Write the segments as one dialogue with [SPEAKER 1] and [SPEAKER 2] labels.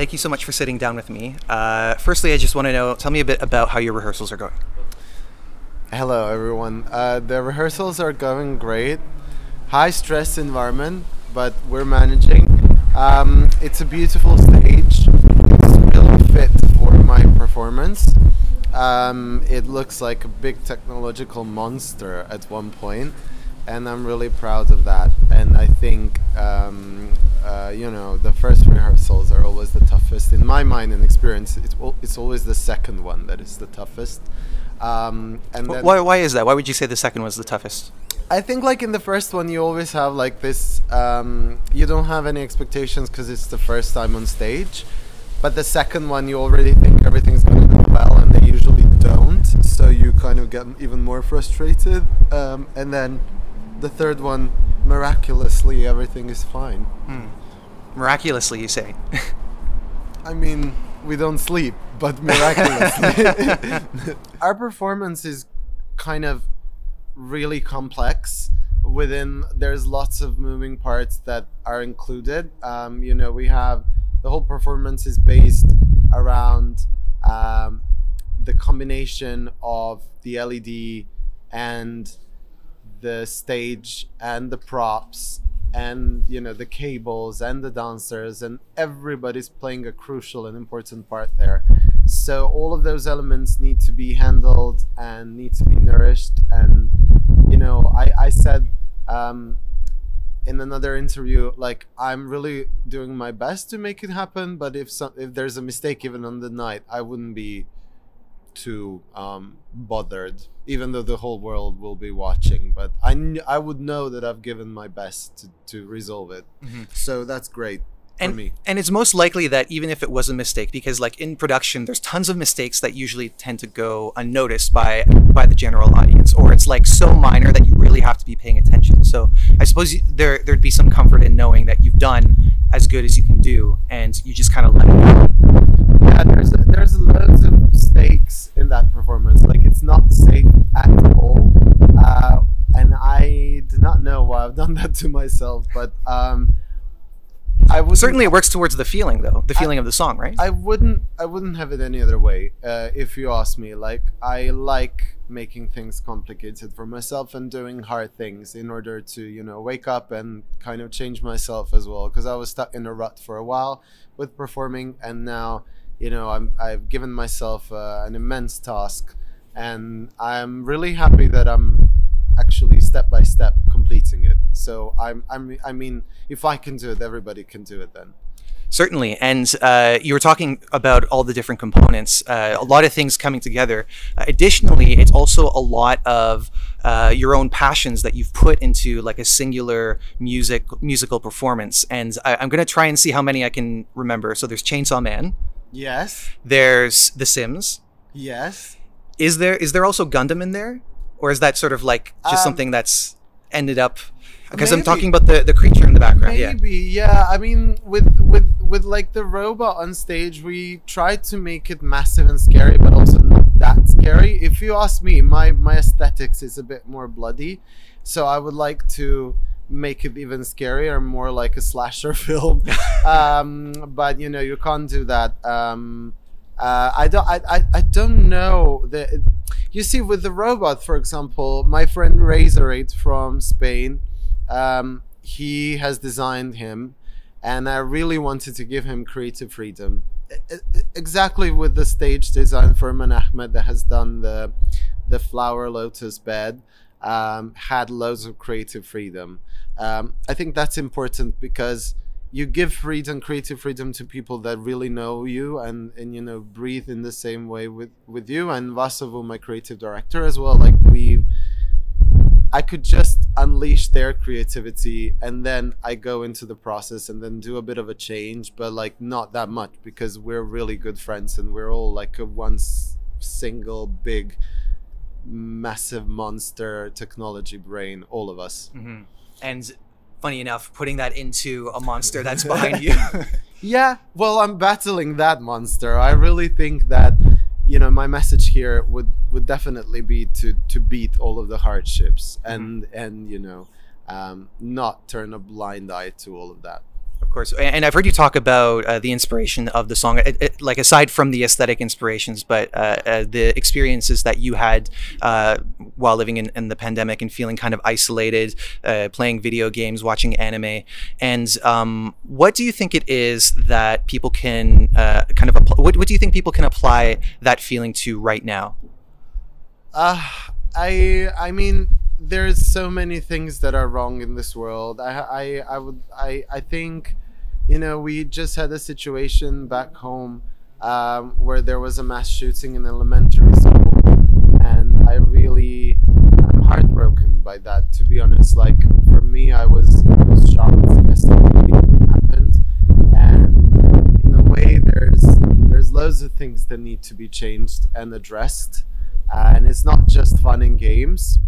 [SPEAKER 1] Thank you so much for sitting down with me. Firstly, I just want to know, tell me a bit about how your rehearsals are going.
[SPEAKER 2] Hello, everyone. The rehearsals are going great. High stress environment, but we're managing. It's a beautiful stage. It's really fit for my performance. It looks like a big technological monster at one point, and I'm really proud of that. And I think, the first rehearsals are always the toughest. In my mind and experience, it's always the second one that is the toughest. And then
[SPEAKER 1] Why is that? Why would you say the second was the toughest?
[SPEAKER 2] I think like in the first one, you always have like this, you don't have any expectations because it's the first time on stage. But the second one, you already think everything's going to go well, and they usually don't. So you kind of get even more frustrated. And then the third one, miraculously, everything is fine.
[SPEAKER 1] Miraculously, you say?
[SPEAKER 2] I mean, we don't sleep, but miraculously. Our performance is kind of really complex. There's lots of moving parts that are included. We have the whole performance is based around the combination of the LED and the stage and the props and the cables and the dancers, and everybody's playing a crucial and important part there. So all of those elements need to be handled and need to be nourished. And I said in another interview, like, I'm really doing my best to make it happen, but if there's a mistake even on the night, I wouldn't be too bothered, even though the whole world will be watching. But I would know that I've given my best to resolve it. So that's great for me.
[SPEAKER 1] And it's most likely that even if it was a mistake, because like in production, there's tons of mistakes that usually tend to go unnoticed by the general audience, or it's like so minor that you really have to be paying attention. So I suppose there'd be some comfort in knowing that you've done as good as you can do, and you just kind of let it go.
[SPEAKER 2] Yeah, there's loads of stakes in that performance. Like, it's not safe at all, and I do not know why I've done that to myself. But
[SPEAKER 1] certainly it works towards the feeling, though, the feeling of the song, right?
[SPEAKER 2] I wouldn't have it any other way. If you ask me, like, I like making things complicated for myself and doing hard things in order to wake up and kind of change myself as well, because I was stuck in a rut for a while with performing, and now I've given myself an immense task, and I'm really happy that I'm actually step by step completing it. So I mean, if I can do it, everybody can do it then.
[SPEAKER 1] Certainly. And you were talking about all the different components, a lot of things coming together. Additionally, it's also a lot of your own passions that you've put into like a singular musical performance. And I'm going to try and see how many I can remember. So there's Chainsaw Man.
[SPEAKER 2] Yes.
[SPEAKER 1] There's The Sims.
[SPEAKER 2] Yes.
[SPEAKER 1] Is there also Gundam in there? Or is that sort of like just something that's ended up? Because I'm talking about the creature in the background.
[SPEAKER 2] Maybe, yeah. I mean, with like the robot on stage, we tried to make it massive and scary, but also not that scary. If you ask me, my aesthetics is a bit more bloody, so I would like to make it even scarier, more like a slasher film. But you can't do that. I don't know. You see, with the robot, for example, my friend Razorate from Spain, he has designed him, and I really wanted to give him creative freedom. Exactly with the stage design, Furman Ahmed, that has done the flower lotus bed, had loads of creative freedom. I think that's important because you give creative freedom to people that really know you and breathe in the same way with you. And Vasovu, my creative director as well, like I could just unleash their creativity, and then I go into the process and then do a bit of a change, but like not that much, because we're really good friends and we're all like a single big massive monster technology brain, all of us.
[SPEAKER 1] And funny enough, putting that into a monster that's behind you.
[SPEAKER 2] Yeah, well, I'm battling that monster. I really think that my message here would definitely be to beat all of the hardships and not turn a blind eye to all of that.
[SPEAKER 1] Of course. And I've heard you talk about the inspiration of the song, like aside from the aesthetic inspirations, but the experiences that you had while living in the pandemic and feeling kind of isolated, playing video games, watching anime. And what do you think it is that people can what do you think people can apply that feeling to right now?
[SPEAKER 2] I mean, there's so many things that are wrong in this world. I think, you know, we just had a situation back home where there was a mass shooting in elementary school, and I'm heartbroken by that, to be honest. Like, for me, I was shocked yesterday it happened, and in a way, there's loads of things that need to be changed and addressed. And it's not just fun and games,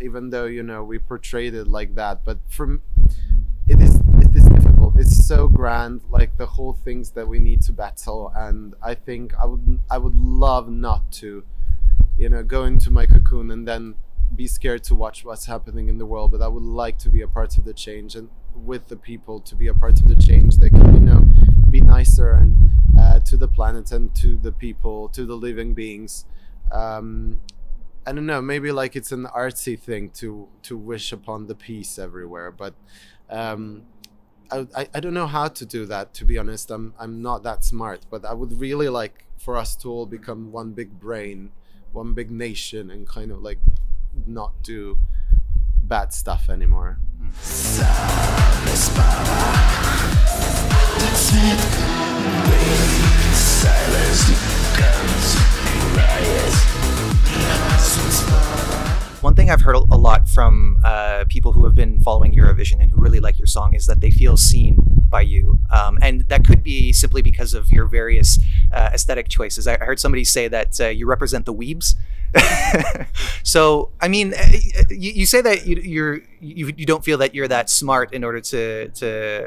[SPEAKER 2] even though, you know, we portrayed it like that. But it is difficult. It's so grand, like the whole things that we need to battle. And I think I would love not to, you know, go into my cocoon and then be scared to watch what's happening in the world. But I would like to be a part of the change, and with the people to be a part of the change that can, you know, be nicer and to the planet and to the people, to the living beings. I don't know, maybe like it's an artsy thing to wish upon the peace everywhere, but I don't know how to do that, to be honest. I'm not that smart, but I would really like for us to all become one big brain, one big nation, and kind of like not do bad stuff anymore. Samo Mi Se Spava.
[SPEAKER 1] One thing I've heard a lot from people who have been following Eurovision and who really like your song is that they feel seen by you. And that could be simply because of your various aesthetic choices. I heard somebody say that you represent the weebs. So, I mean, you say that you don't feel that you're that smart in order to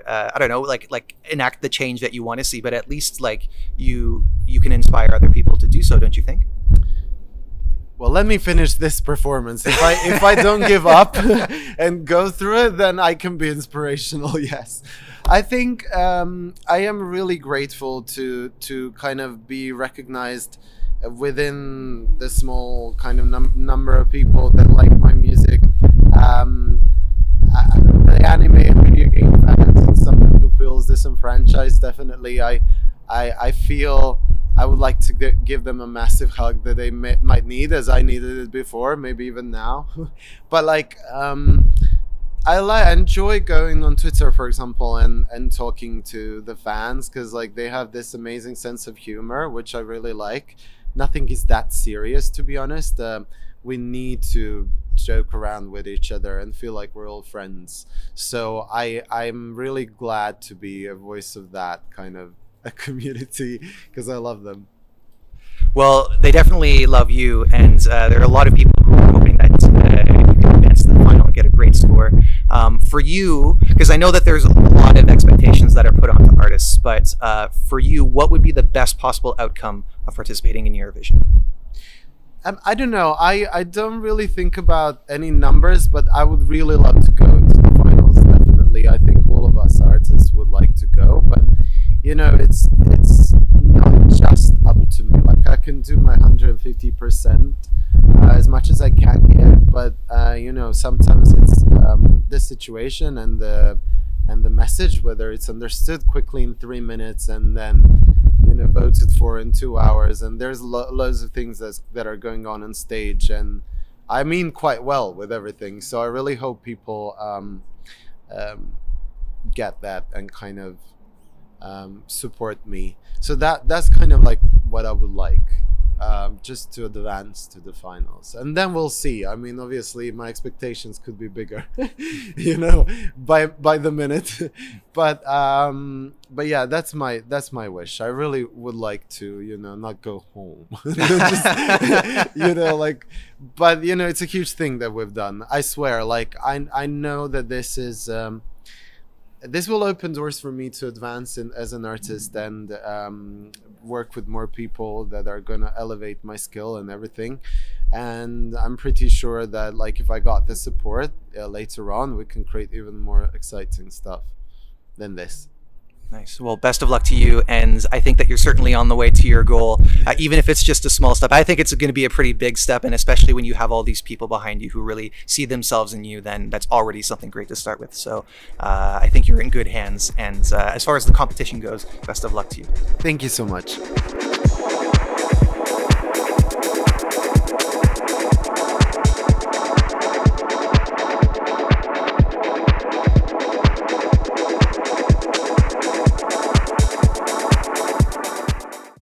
[SPEAKER 1] I don't know, like enact the change that you want to see, but at least like you can inspire other people to do so, don't you think?
[SPEAKER 2] Well, let me finish this performance. If I don't give up and go through it, then I can be inspirational. Yes, I think I am really grateful to kind of be recognized within the small kind of number of people that like my music. The anime and video game fans and someone who feels disenfranchised. Definitely, I feel I would like to give them a massive hug that they might need, as I needed it before, maybe even now. But like, I enjoy going on Twitter, for example, and talking to the fans, because like they have this amazing sense of humor, which I really like. Nothing is that serious, to be honest. We need to joke around with each other and feel like we're all friends. So I'm really glad to be a voice of that kind of a community, because I love them.
[SPEAKER 1] Well, they definitely love you, and there are a lot of people who are hoping that you can advance to the final and get a great score. For you, because I know that there's a lot of expectations that are put onto artists, but for you, what would be the best possible outcome of participating in Eurovision?
[SPEAKER 2] I don't know. I don't really think about any numbers, but I would really love to go into the finals. Definitely, I think all of us artists would like to go, but you know, it's not just up to me. Like, I can do my 150% as much as I can give, but you know, sometimes it's the situation and the message, whether it's understood quickly in 3 minutes and then, you know, voted for in 2 hours, and there's loads of things that are going on stage, and I mean quite well with everything. So I really hope people get that and kind of support me. So that's kind of like what I would like, just to advance to the finals, and then we'll see. I mean, obviously my expectations could be bigger, you know, by the minute, but yeah, that's my wish. I really would like to, you know, not go home. Just, you know, like, but you know, it's a huge thing that we've done. I swear, like, I know that this is this will open doors for me to advance as an artist and work with more people that are going to elevate my skill and everything. And I'm pretty sure that, like, if I got the support later on, we can create even more exciting stuff. than this.
[SPEAKER 1] Nice. Well, best of luck to you, and I think that you're certainly on the way to your goal, even if it's just a small step. I think it's going to be a pretty big step, and especially when you have all these people behind you who really see themselves in you, then that's already something great to start with. So I think you're in good hands, and as far as the competition goes, best of luck to you.
[SPEAKER 2] Thank you so much.